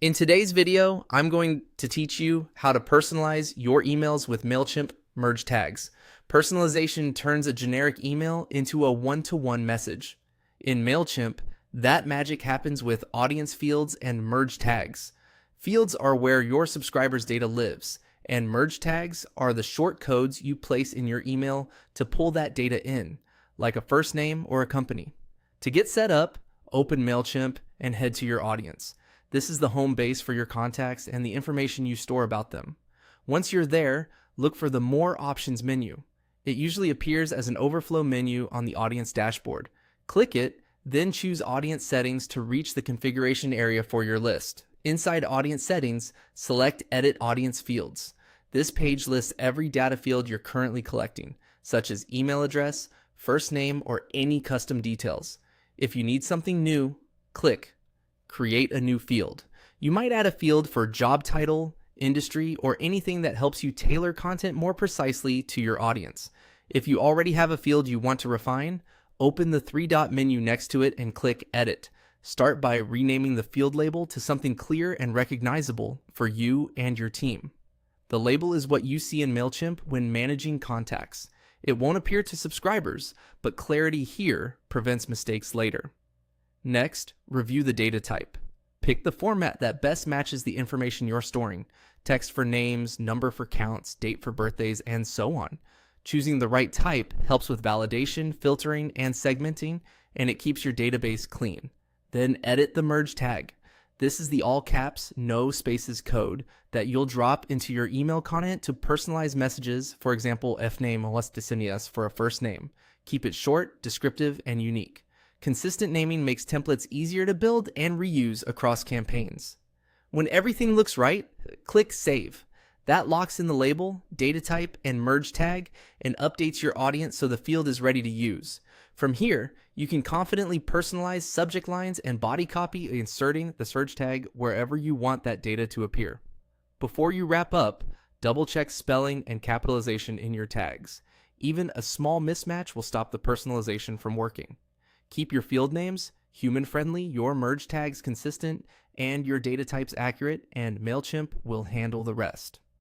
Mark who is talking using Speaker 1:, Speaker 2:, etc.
Speaker 1: In today's video, I'm going to teach you how to personalize your emails with Mailchimp merge tags. Personalization turns a generic email into a one-to-one message. In Mailchimp, that magic happens with audience fields and merge tags. Fields are where your subscribers' data lives, and merge tags are the short codes you place in your email to pull that data in, like a first name or a company. To get set up, open Mailchimp and head to your audience. This is the home base for your contacts and the information you store about them. Once you're there, look for the More Options menu. It usually appears as an overflow menu on the audience dashboard. Click it, then choose Audience Settings to reach the configuration area for your list. Inside Audience Settings, select Edit Audience Fields. This page lists every data field you're currently collecting, such as email address, first name, or any custom details. If you need something new, click Create a new field. You might add a field for job title, industry, or anything that helps you tailor content more precisely to your audience. If you already have a field you want to refine, open the three-dot menu next to it and click Edit. Start by renaming the field label to something clear and recognizable for you and your team. The label is what you see in Mailchimp when managing contacts. It won't appear to subscribers, but clarity here prevents mistakes later. Next, review the data type. Pick the format that best matches the information you're storing. Text for names, number for counts, date for birthdays, and so on. Choosing the right type helps with validation, filtering, and segmenting, and it keeps your database clean. Then edit the merge tag. This is the all caps, no spaces code that you'll drop into your email content to personalize messages, for example, fname molesticinias for a first name. Keep it short, descriptive, and unique. Consistent naming makes templates easier to build and reuse across campaigns. When everything looks right, click Save. That locks in the label, data type, and merge tag and updates your audience so the field is ready to use. From here, you can confidently personalize subject lines and body copy, inserting the search tag wherever you want that data to appear. Before you wrap up, double-check spelling and capitalization in your tags. Even a small mismatch will stop the personalization from working. Keep your field names human-friendly, your merge tags consistent, and your data types accurate, and Mailchimp will handle the rest.